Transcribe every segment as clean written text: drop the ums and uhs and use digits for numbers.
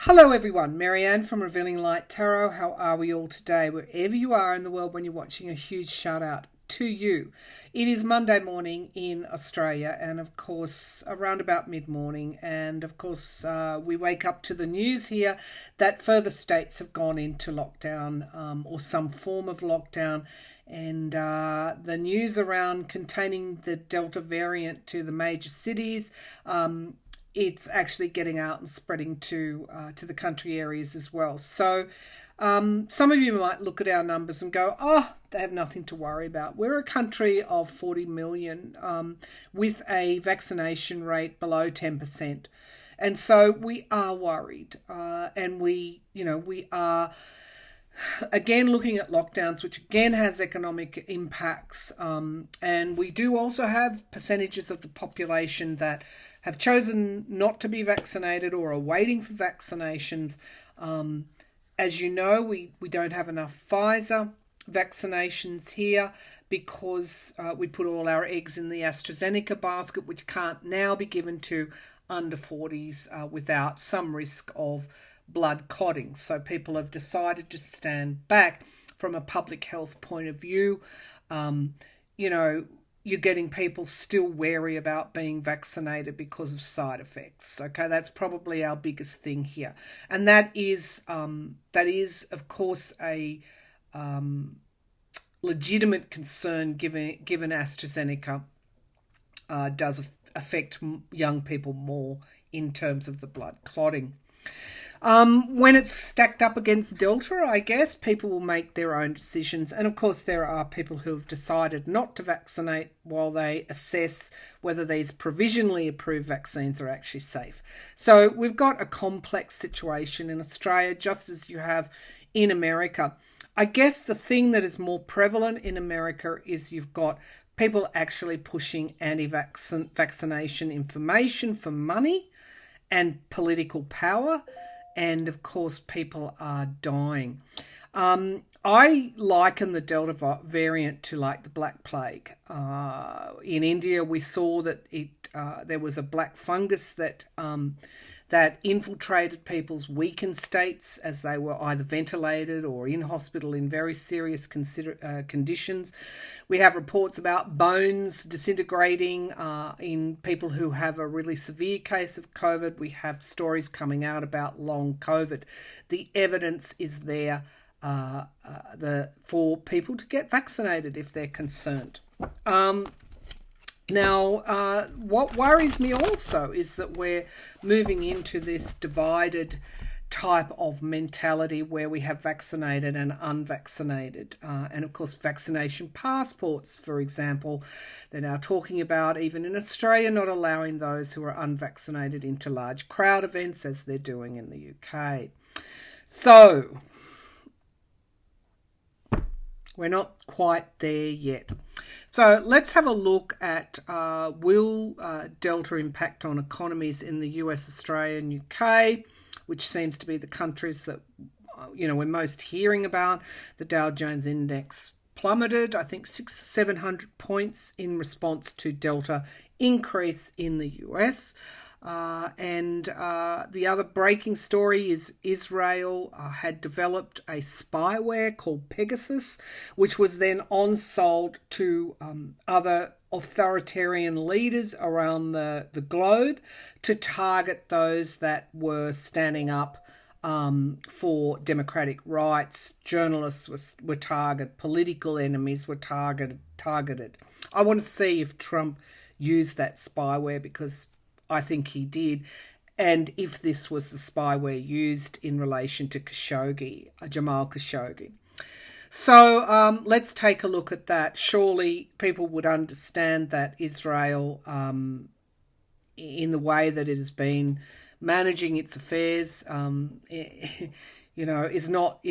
Hello everyone, Marianne from Revealing Light Tarot. How are we all today? Wherever you are in the world when you're watching, a huge shout out to you. It is Monday morning in Australia and of course around about mid-morning, and of course we wake up to the news here that further states have gone into lockdown or some form of lockdown, and the news around containing the Delta variant to the major cities, it's actually getting out and spreading to the country areas as well. So some of you might look at our numbers and go, oh, they have nothing to worry about. We're a country of 40 million with a vaccination rate below 10%. And so we are worried. And we are again looking at lockdowns, which again has economic impacts. And we do also have percentages of the population that have chosen not to be vaccinated or are waiting for vaccinations. As you know, we don't have enough Pfizer vaccinations here because we put all our eggs in the AstraZeneca basket, which can't now be given to under 40s without some risk of blood clotting. So people have decided to stand back from a public health point of view. You're getting people still wary about being vaccinated because of side effects. Okay, that's probably our biggest thing here, and that is of course a legitimate concern given AstraZeneca does affect young people more in terms of the blood clotting. When it's stacked up against Delta, I guess people will make their own decisions. And of course, there are people who have decided not to vaccinate while they assess whether these provisionally approved vaccines are actually safe. So we've got a complex situation in Australia, just as you have in America. I guess the thing that is more prevalent in America is you've got people actually pushing anti-vaccination information for money and political power. And of course, people are dying. I liken the Delta variant to like the Black Plague. In India, we saw that there was a black fungus that infiltrated people's weakened states as they were either ventilated or in hospital in very serious conditions. We have reports about bones disintegrating in people who have a really severe case of COVID. We have stories coming out about long COVID. The evidence is there for people to get vaccinated if they're concerned. Now, what worries me also is that we're moving into this divided type of mentality where we have vaccinated and unvaccinated. And of course, vaccination passports, for example, they're now talking about, even in Australia, not allowing those who are unvaccinated into large crowd events as they're doing in the UK. So, we're not quite there yet. So let's have a look at will Delta impact on economies in the US, Australia and UK, which seems to be the countries that we're most hearing about. The Dow Jones Index plummeted, I think 700 points in response to Delta increase in the US. And the other breaking story is Israel had developed a spyware called Pegasus, which was then on-sold to other authoritarian leaders around the globe to target those that were standing up for democratic rights. Journalists were targeted, political enemies were targeted. I want to see if Trump used that spyware, because I think he did, and if this was the spyware used in relation to Khashoggi, Jamal Khashoggi. So let's take a look at that. Surely people would understand that Israel, in the way that it has been managing its affairs, is not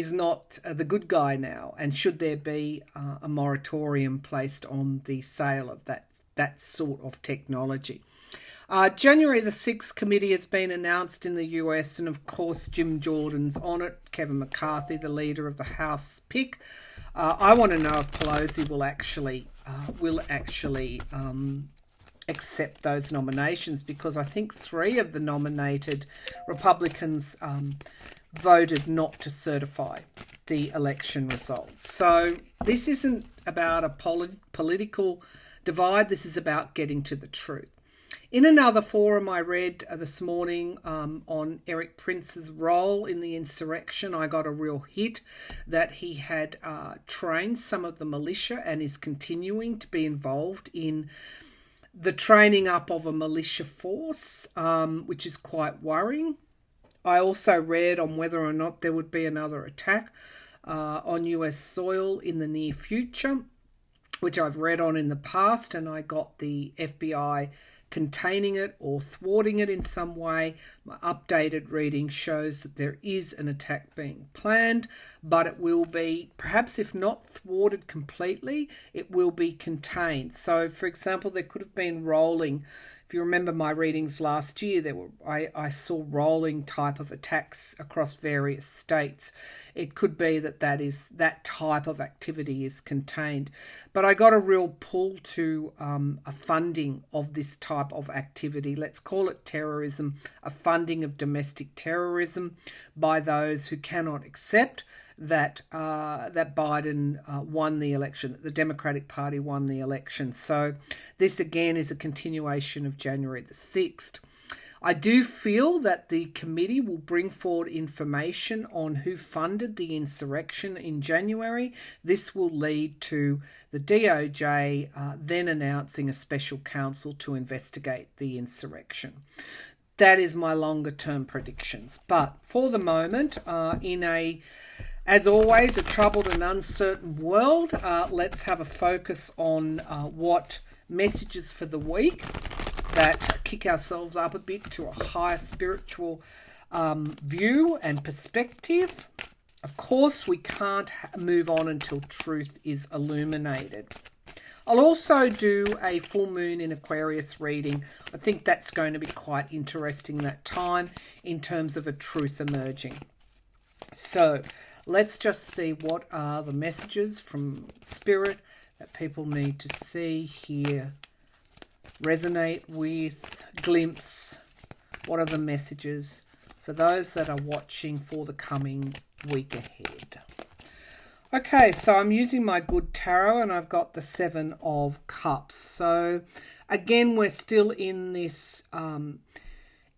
the good guy now. And should there be a moratorium placed on the sale of that sort of technology? January the 6th committee has been announced in the US, and of course Jim Jordan's on it. Kevin McCarthy, the leader of the House pick. I want to know if Pelosi will actually accept those nominations, because I think 3 of the nominated Republicans voted not to certify the election results. So this isn't about a political divide. This is about getting to the truth. In another forum I read this morning on Eric Prince's role in the insurrection, I got a real hit that he had trained some of the militia and is continuing to be involved in the training up of a militia force, which is quite worrying. I also read on whether or not there would be another attack on US soil in the near future, which I've read on in the past, and I got the FBI containing it or thwarting it in some way. My updated reading shows that there is an attack being planned, but it will be, perhaps if not thwarted completely, it will be contained. So, for example, there could have been rolling. If you remember my readings last year, I saw rolling type of attacks across various states. It could be that type of activity is contained. But I got a real pull to a funding of this type of activity. Let's call it terrorism, a funding of domestic terrorism by those who cannot accept that Biden won the election, that the Democratic Party won the election. So this again is a continuation of January the 6th. I do feel that the committee will bring forward information on who funded the insurrection in January. This will lead to the DOJ then announcing a special counsel to investigate the insurrection. That is my longer term predictions. But for the moment, as always, a troubled and uncertain world, let's have a focus on what messages for the week that kick ourselves up a bit to a higher spiritual view and perspective. Of course, we can't move on until truth is illuminated. I'll also do a full moon in Aquarius reading. I think that's going to be quite interesting that time in terms of a truth emerging. So let's just see what are the messages from Spirit that people need to see, hear, resonate with, glimpse. What are the messages for those that are watching for the coming week ahead? Okay, so I'm using my Good Tarot and I've got the 7 of Cups. So again, we're still in this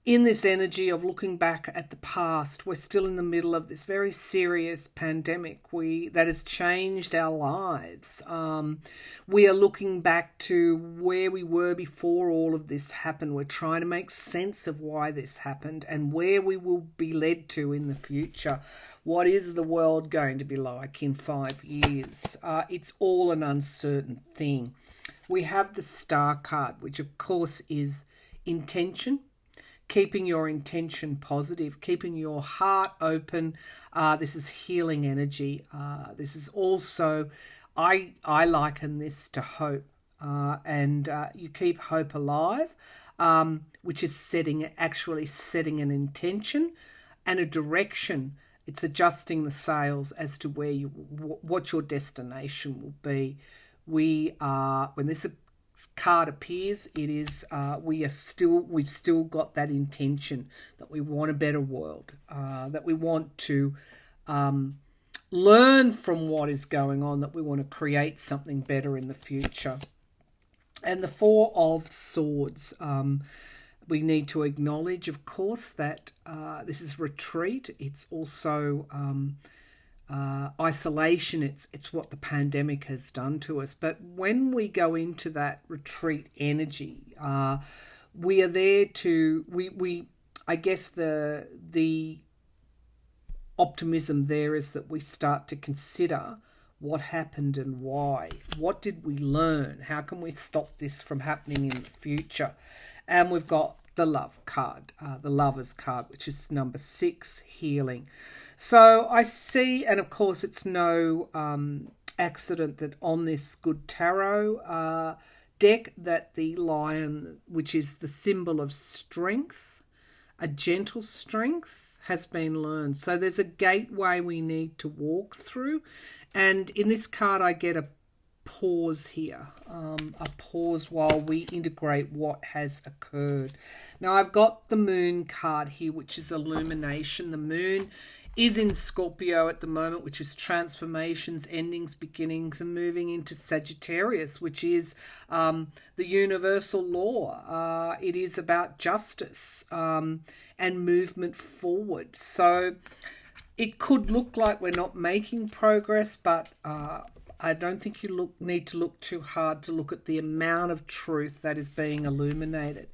energy of looking back at the past. We're still in the middle of this very serious pandemic that has changed our lives. We are looking back to where we were before all of this happened. We're trying to make sense of why this happened and where we will be led to in the future. What is the world going to be like in 5 years? It's all an uncertain thing. We have the Star card, which of course is intention. Keeping your intention positive, keeping your heart open. This is healing energy. This is also, I liken this to hope. And you keep hope alive, which is actually setting an intention and a direction. It's adjusting the sails as to what your destination will be. When this card appears, it is we've still got that intention that we want a better world, that we want to learn from what is going on, that we want to create something better in the future. And the 4 of Swords, we need to acknowledge, of course, that this is retreat. It's also isolation. It's what the pandemic has done to us. But when we go into that retreat energy, we are there to I guess the optimism there is that we start to consider what happened and why. What did we learn? How can we stop this from happening in the future? And we've got the Love card, the Lover's card, which is number 6, healing. So I see, and of course it's no accident that on this Good Tarot deck that the lion, which is the symbol of strength, a gentle strength, has been learned. So there's a gateway we need to walk through. And in this card I get pause here, a pause while we integrate what has occurred. Now, I've got the moon card here, which is illumination. The moon is in Scorpio at the moment, which is transformations, endings, beginnings, and moving into Sagittarius, which is the universal law. It is about justice and movement forward. So it could look like we're not making progress, but I don't think you need to look too hard to look at the amount of truth that is being illuminated.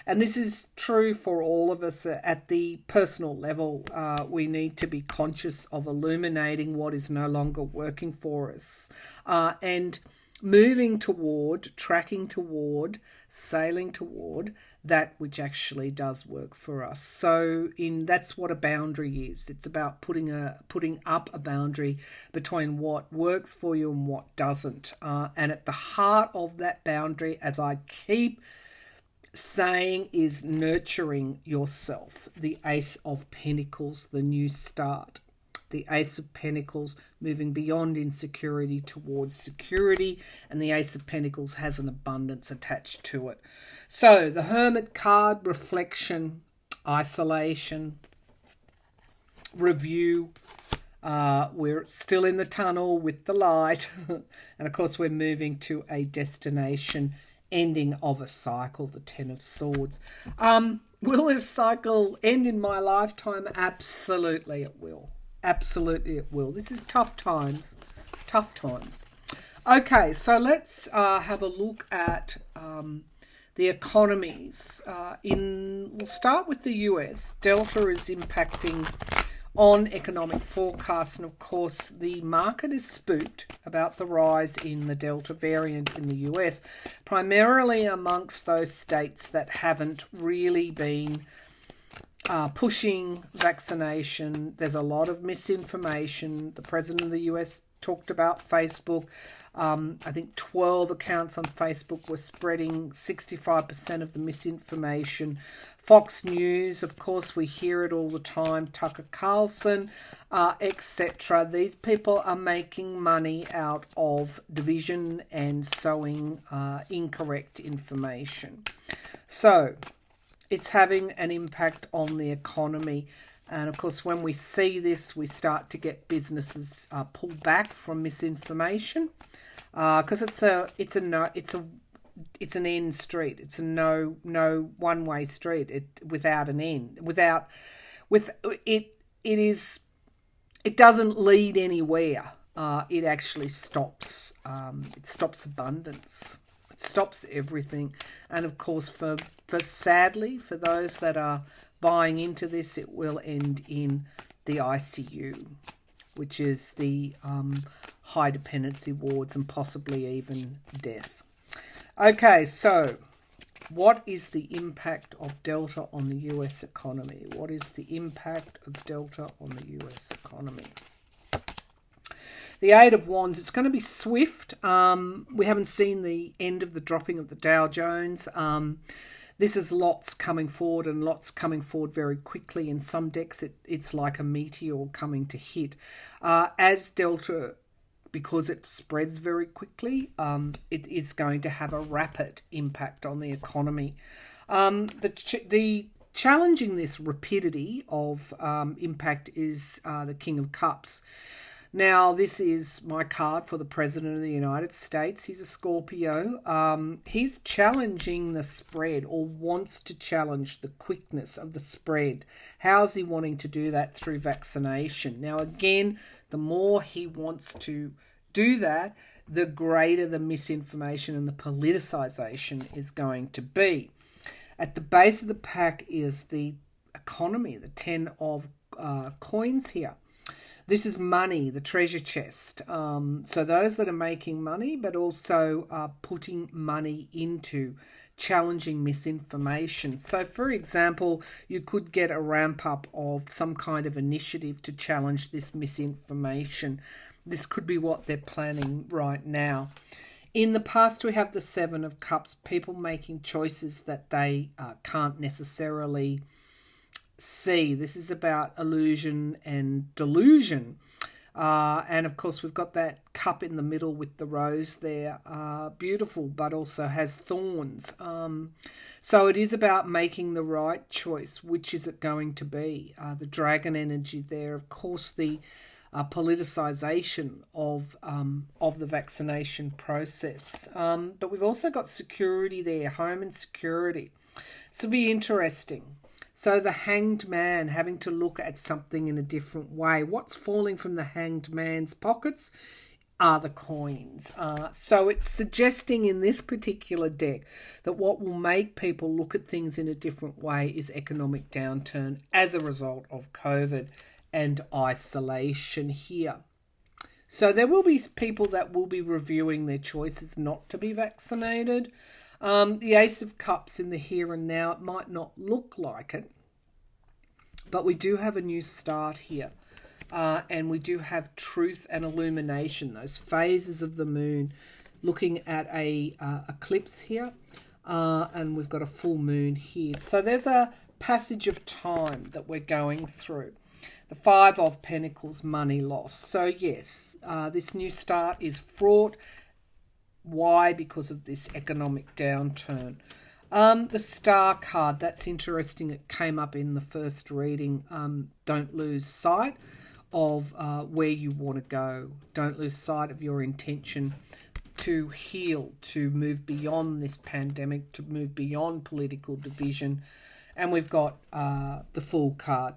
And this is true for all of us at the personal level. We need to be conscious of illuminating what is no longer working for us and moving toward, tracking toward, sailing toward that which actually does work for us. So that's what a boundary is. It's about putting up a boundary between what works for you and what doesn't. And at the heart of that boundary, as I keep saying, is nurturing yourself. The Ace of Pentacles, the new start. The Ace of Pentacles moving beyond insecurity towards security, and the Ace of Pentacles has an abundance attached to it. So the Hermit card, reflection, isolation, review. We're still in the tunnel with the light, and of course we're moving to a destination, ending of a cycle, the Ten of Swords. Will this cycle end in my lifetime? Absolutely it will. Absolutely it will. This is tough times. Tough times. Okay, so let's have a look at the economies. We'll start with the US. Delta is impacting on economic forecasts, and of course the market is spooked about the rise in the Delta variant in the US, primarily amongst those states that haven't really been pushing vaccination. There's a lot of misinformation. The president of the US talked about Facebook. I think 12 accounts on Facebook were spreading 65% of the misinformation. Fox News, of course, we hear it all the time. Tucker Carlson, etc. These people are making money out of division and sowing incorrect information. So it's having an impact on the economy. And of course, when we see this, we start to get businesses pull back from misinformation because it's an end street. It's a no one way street. Without an end. It doesn't lead anywhere. It actually stops. It stops abundance. It stops everything. And of course, for sadly, for those that are buying into this, it will end in the ICU, which is the high dependency wards, and possibly even death. Okay, so what is the impact of Delta on the US economy? What is the impact of Delta on the US economy? The Eight of Wands, it's going to be swift. We haven't seen the end of the dropping of the Dow Jones. This is lots coming forward, and lots coming forward very quickly. In some decks, it's like a meteor coming to hit. As Delta, because it spreads very quickly, it is going to have a rapid impact on the economy. The challenging this rapidity of impact is the King of Cups. Now, this is my card for the President of the United States. He's a Scorpio. He's challenging the spread, or wants to challenge the quickness of the spread. How's he wanting to do that? Through vaccination. Now, again, the more he wants to do that, the greater the misinformation and the politicization is going to be. At the base of the pack is the economy, the 10 of coins here. This is money, the treasure chest. So those that are making money, but also are putting money into challenging misinformation. So, for example, you could get a ramp up of some kind of initiative to challenge this misinformation. This could be what they're planning right now. In the past, we have the Seven of Cups, people making choices that they can't necessarily see. This is about illusion and delusion. And of course, we've got that cup in the middle with the rose there. Beautiful, but also has thorns. So it is about making the right choice. Which is it going to be? The dragon energy there. Of course, the politicization of the vaccination process. But we've also got security there, home and security. So it'll be interesting. So the hanged man having to look at something in a different way. What's falling from the hanged man's pockets are the coins. So it's suggesting in this particular deck that what will make people look at things in a different way is economic downturn as a result of COVID and isolation here. So there will be people that will be reviewing their choices not to be vaccinated. The Ace of Cups in the here and now, it might not look like it, but we do have a new start here. And we do have truth and illumination, those phases of the moon, looking at a eclipse here. And we've got a full moon here. So there's a passage of time that we're going through. The Five of Pentacles, money loss. So yes, this new start is fraught. Why? Because of this economic downturn. The Star card, that's interesting. It came up in the first reading. Don't lose sight of where you want to go. Don't lose sight of your intention to heal, to move beyond this pandemic, to move beyond political division. And we've got the Fool card,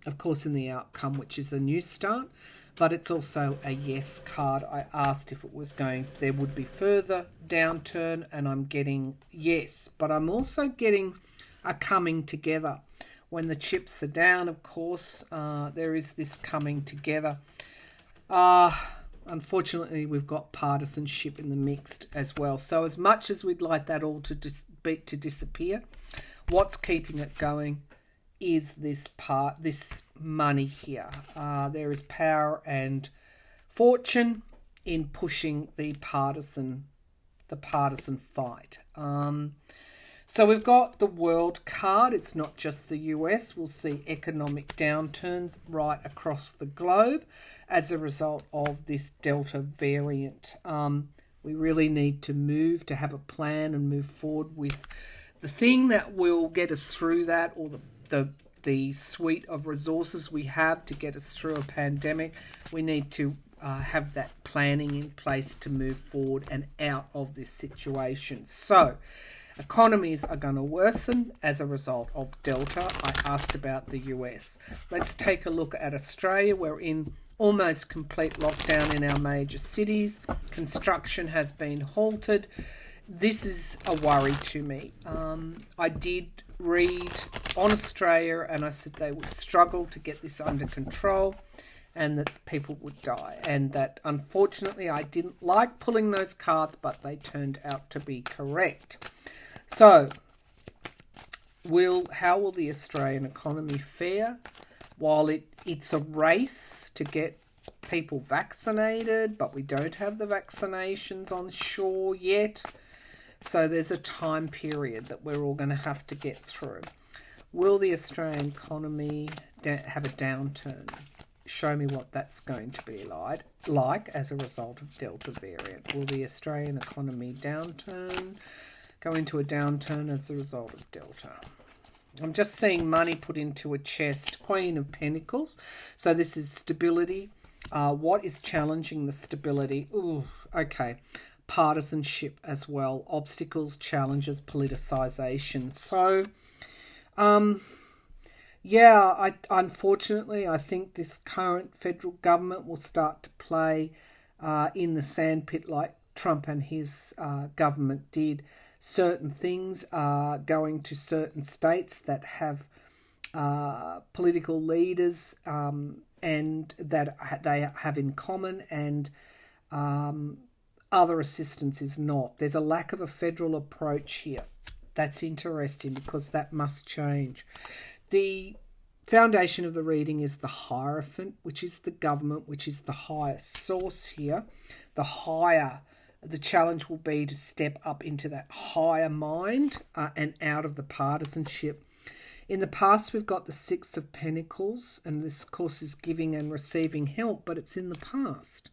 of course, in the outcome, which is a new start. But it's also a yes card. I asked if it was there would be further downturn, and I'm getting yes. But I'm also getting a coming together. When the chips are down, of course, there is this coming together. Unfortunately, we've got partisanship in the mix as well. So as much as we'd like that all to disappear, what's keeping it going is this money here. There is power and fortune in pushing the partisan fight. So we've got the World card. It's not just the US. We'll see economic downturns right across the globe as a result of this Delta variant. We really need to have a plan and move forward with the thing that will get us through that, or the suite of resources we have to get us through a pandemic. We need to have that planning in place to move forward and out of this situation. So economies are going to worsen as a result of Delta. I asked about the US. Let's take a look at Australia. We're in almost complete lockdown in our major cities. Construction has been halted. This is a worry to me. I did read on Australia, and I said they would struggle to get this under control and that people would die. And that, unfortunately, I didn't like pulling those cards, but they turned out to be correct. So, how will the Australian economy fare? While it's a race to get people vaccinated, but we don't have the vaccinations on shore yet. So there's a time period that we're all going to have to get through. Will the Australian economy have a downturn? Show me what that's going to be like as a result of Delta variant. Will the Australian economy go into a downturn as a result of Delta? I'm just seeing money put into a chest. Queen of Pentacles. So this is stability. What is challenging the stability? Ooh, okay. Partisanship as well. Obstacles, challenges, politicization. So, unfortunately, I think this current federal government will start to play in the sandpit like Trump and his government did. Certain things are going to certain states that have political leaders and that they have in common, and other assistance is not. There's a lack of a federal approach here. That's interesting because that must change. The foundation of the reading is the Hierophant, which is the government, which is the highest source here. The challenge will be to step up into that higher mind and out of the partisanship. In the past, we've got the Six of Pentacles, and this, of course, is giving and receiving help, but it's in the past.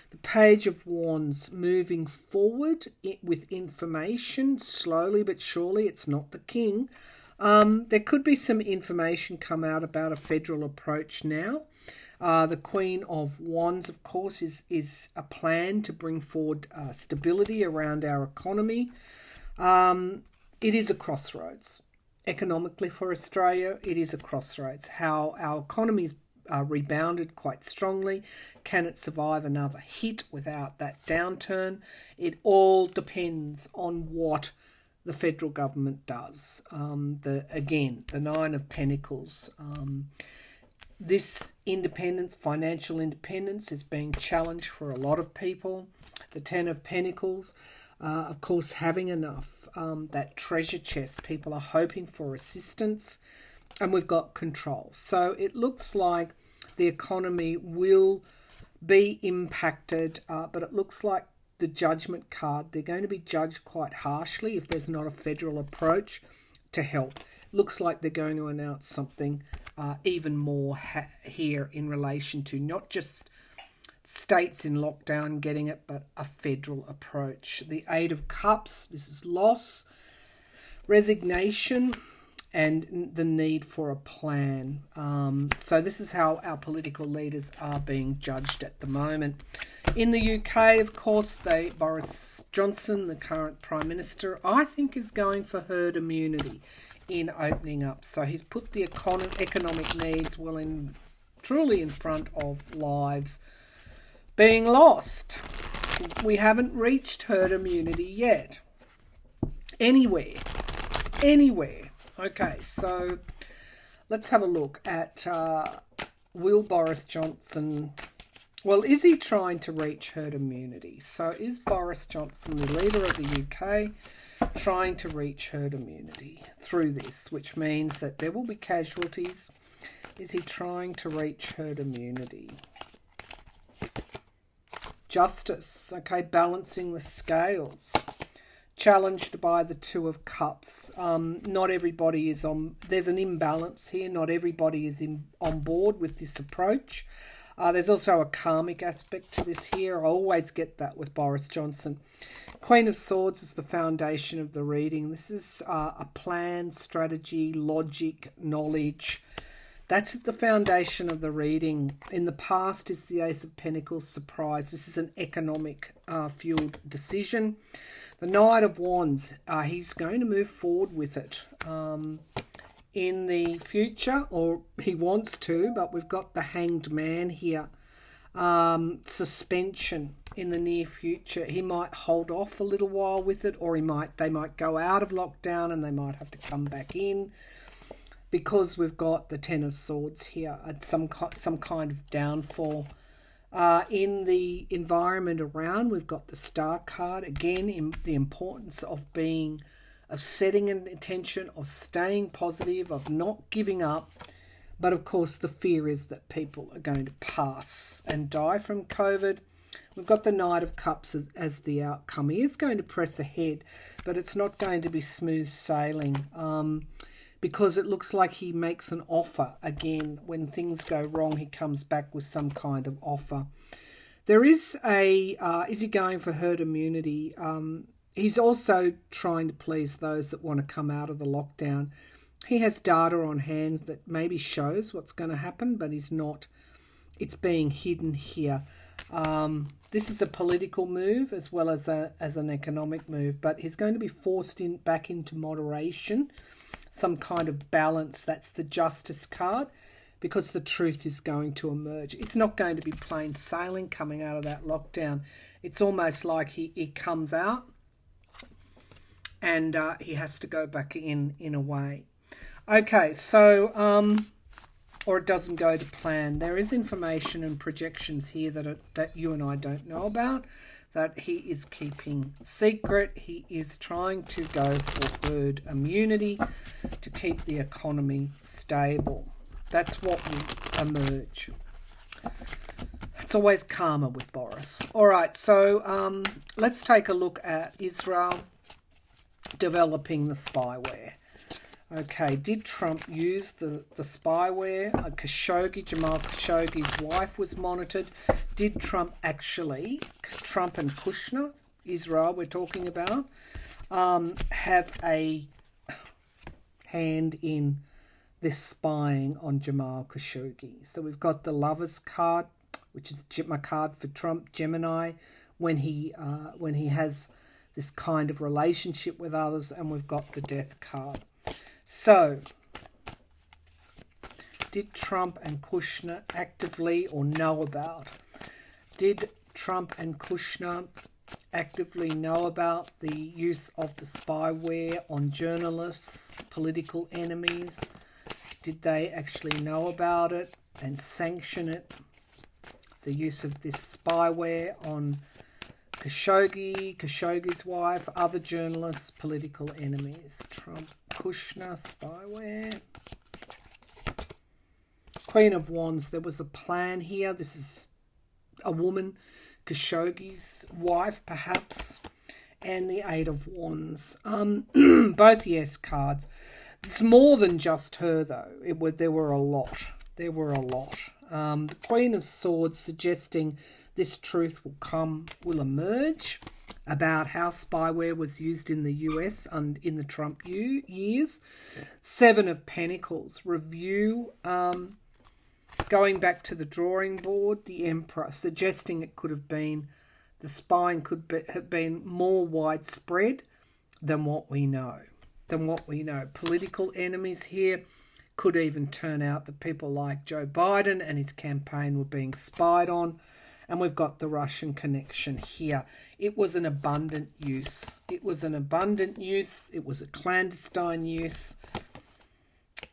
The Page of Wands, moving forward with information, slowly but surely. It's not the King. There could be some information come out about a federal approach now. The Queen of Wands, of course, is a plan to bring forward stability around our economy. It is a crossroads. Economically for Australia, it is a crossroads. How our economy's rebounded quite strongly. Can it survive another hit without that downturn? It all depends on what the federal government does. The Nine of Pentacles. This independence, financial independence, is being challenged for a lot of people. The Ten of Pentacles, of course, having enough. That treasure chest, people are hoping for assistance. And we've got control. So it looks like the economy will be impacted, but it looks like the Judgment card, they're going to be judged quite harshly if there's not a federal approach to help. Looks like they're going to announce something even more here in relation to not just states in lockdown getting it, but a federal approach. The Eight of Cups, this is loss, resignation, and the need for a plan. So this is how our political leaders are being judged at the moment. In the UK, of course, Boris Johnson, the current Prime Minister, I think is going for herd immunity in opening up. So he's put the economic needs truly in front of lives being lost. We haven't reached herd immunity yet. Anywhere. Okay, so let's have a look at will Boris Johnson... Well, is he trying to reach herd immunity? So is Boris Johnson, the leader of the UK, trying to reach herd immunity through this, which means that there will be casualties? Is he trying to reach herd immunity? Justice, okay, balancing the scales. Challenged by the Two of Cups. Not everybody is on... There's an imbalance here. Not everybody is on board with this approach. There's also a karmic aspect to this here. I always get that with Boris Johnson. Queen of Swords is the foundation of the reading. This is a plan, strategy, logic, knowledge. That's at the foundation of the reading. In the past is the Ace of Pentacles, surprise. This is an economic fueled decision. The Knight of Wands, he's going to move forward with it in the future, or he wants to, but we've got the Hanged Man here. Suspension in the near future. He might hold off a little while with it, or they might go out of lockdown and they might have to come back in, because we've got the Ten of Swords here, some kind of downfall. In the environment around, we've got the Star card. Again, in the importance of setting an intention, of staying positive, of not giving up. But of course, the fear is that people are going to pass and die from COVID. We've got the Knight of Cups as the outcome. He is going to press ahead, but it's not going to be smooth sailing. Because it looks like he makes an offer again. When things go wrong, he comes back with some kind of offer. There is is he going for herd immunity? He's also trying to please those that want to come out of the lockdown. He has data on hand that maybe shows what's going to happen, but he's not. It's being hidden here. This is a political move as well as an economic move, but he's going to be forced back into moderation. Some kind of balance. That's the Justice card, because the truth is going to emerge. It's not going to be plain sailing coming out of that lockdown. It's almost like he comes out and he has to go back in a way. Okay, so or it doesn't go to plan. There is information and projections here that you and I don't know about, that he is keeping secret. He is trying to go for herd immunity to keep the economy stable. That's what will emerge. It's always karma with Boris. All right, so let's take a look at Israel developing the spyware. Okay, did Trump use the spyware? Jamal Khashoggi's wife was monitored. Did Trump actually, Trump and Kushner, Israel we're talking about, have a hand in this spying on Jamal Khashoggi? So we've got the lover's card, which is my card for Trump, Gemini, when he has this kind of relationship with others, and we've got the death card. So, did Trump and Kushner actively or know about? Did Trump and Kushner actively know about the use of the spyware on journalists, political enemies? Did they actually know about it and sanction it? The use of this spyware on Khashoggi's wife, other journalists, political enemies. Trump, Kushner, spyware. Queen of Wands, there was a plan here. This is a woman, Khashoggi's wife, perhaps. And the Eight of Wands. Both yes cards. It's more than just her, though. There were a lot. There were a lot. The Queen of Swords suggesting this truth will emerge about how spyware was used in the US and in the Trump years. Seven of Pentacles, review, going back to the drawing board, the Emperor, suggesting it could have been, the spying have been more widespread than what we know. Political enemies here could even turn out that people like Joe Biden and his campaign were being spied on. And we've got the Russian connection here. It was an abundant use. It was a clandestine use.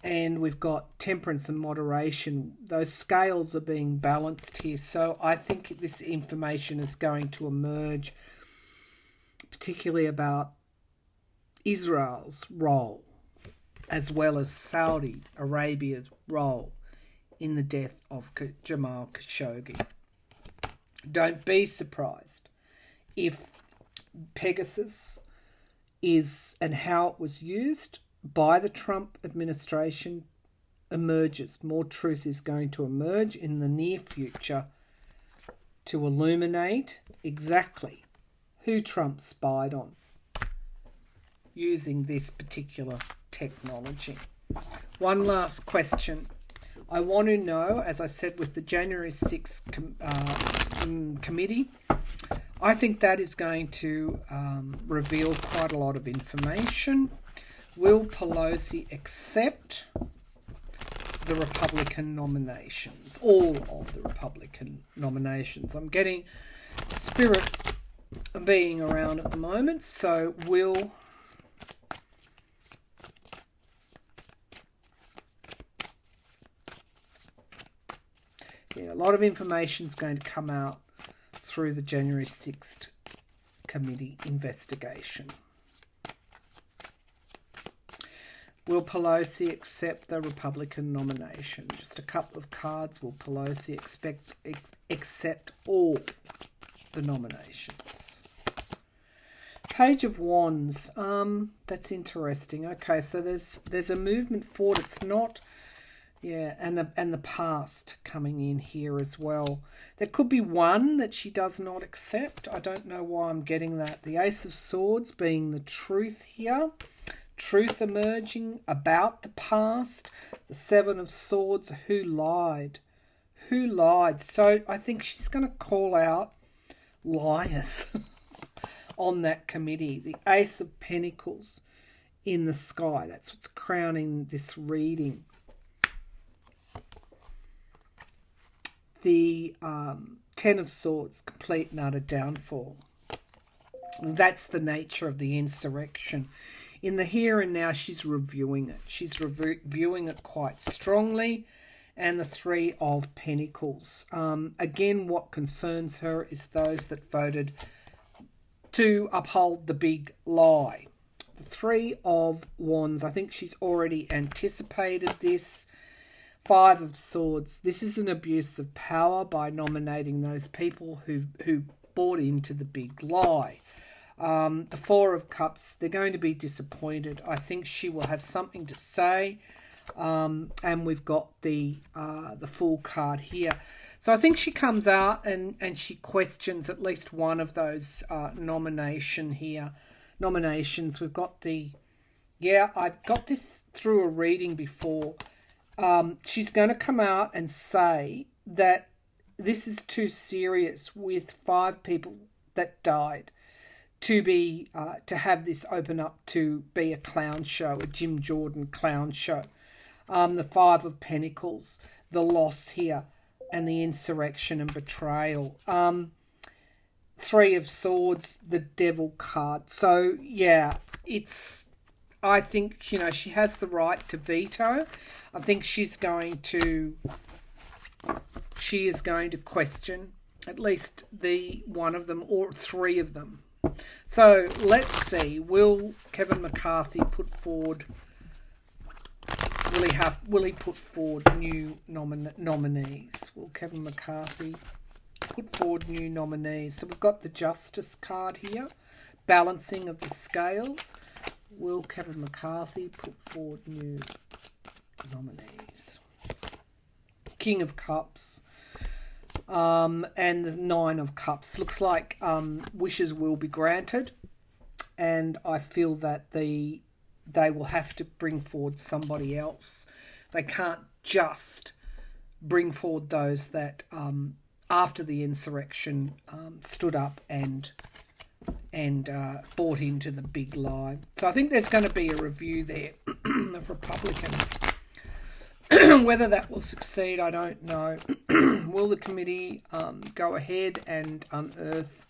And we've got temperance and moderation. Those scales are being balanced here. So I think this information is going to emerge, particularly about Israel's role, as well as Saudi Arabia's role in the death of Jamal Khashoggi. Don't be surprised if Pegasus is, and how it was used by the Trump administration, emerges. More truth is going to emerge in the near future to illuminate exactly who Trump spied on using this particular technology. One last question. I want to know, as I said with the January 6th committee, I think that is going to reveal quite a lot of information. Will Pelosi accept the Republican nominations? All of the Republican nominations. I'm getting Spirit being around at the moment, so will... Yeah, a lot of information is going to come out through the January 6th committee investigation. Will Pelosi accept the Republican nomination? Just a couple of cards. Will Pelosi accept all the nominations? Page of Wands. That's interesting. Okay, so there's a movement forward. It's not... Yeah, and the past coming in here as well. There could be one that she does not accept. I don't know why I'm getting that. The Ace of Swords being the truth here. Truth emerging about the past. The Seven of Swords, who lied? Who lied? So I think she's going to call out liars on that committee. The Ace of Pentacles in the sky. That's what's crowning this reading. The Ten of Swords, complete and utter downfall. That's the nature of the insurrection. In the here and now, she's reviewing it. She's reviewing it quite strongly. And the Three of Pentacles. Again, what concerns her is those that voted to uphold the big lie. The Three of Wands, I think she's already anticipated this. Five of Swords. This is an abuse of power by nominating those people who bought into the big lie. The Four of Cups, they're going to be disappointed. I think she will have something to say. And we've got the Fool card here. So I think she comes out and she questions at least one of those nominations. We've got I got this through a reading before. She's going to come out and say that this is too serious with 5 people that died to have this open up to be a clown show, a Jim Jordan clown show. The 5 of Pentacles, the loss here, and the insurrection and betrayal. 3 of Swords, the Devil card. So yeah, I think, she has the right to veto. I think she is going to question at least one of them or 3 of them. So let's see. Will Kevin McCarthy put forward? Will he put forward new nominees? Will Kevin McCarthy put forward new nominees? So we've got the Justice card here, balancing of the scales. Will Kevin McCarthy put forward new nominees? King of Cups. And the 9 of Cups. Looks like wishes will be granted, and I feel that they will have to bring forward somebody else. They can't just bring forward those that after the insurrection stood up and bought into the big lie. So I think there's going to be a review there of Republicans. Whether that will succeed, I don't know. Will the committee go ahead and unearth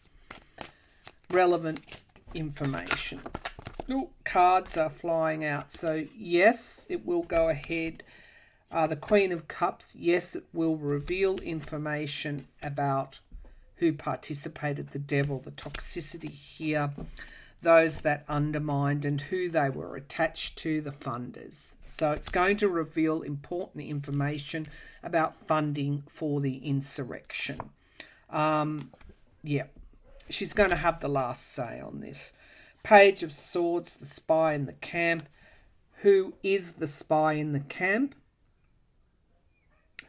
relevant information? Ooh, cards are flying out. So yes, it will go ahead. The Queen of Cups, yes, it will reveal information about who participated, the devil, the toxicity here, those that undermined and who they were attached to, the funders. So it's going to reveal important information about funding for the insurrection. She's going to have the last say on this. Page of Swords, the spy in the camp. Who is the spy in the camp?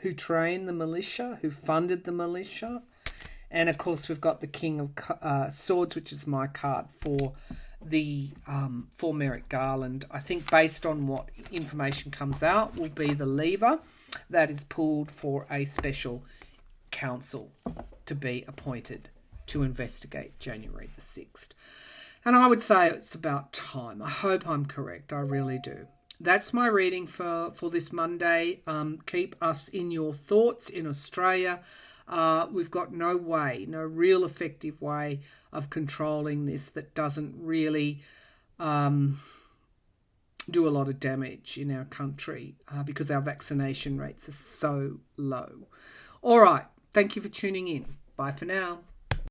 Who trained the militia? Who funded the militia? And of course, we've got the King of Swords, which is my card for Merrick Garland. I think based on what information comes out will be the lever that is pulled for a special counsel to be appointed to investigate January the 6th. And I would say it's about time. I hope I'm correct. I really do. That's my reading for this Monday. Keep us in your thoughts in Australia. We've got no real effective way of controlling this that doesn't really do a lot of damage in our country because our vaccination rates are so low. All right. Thank you for tuning in. Bye for now.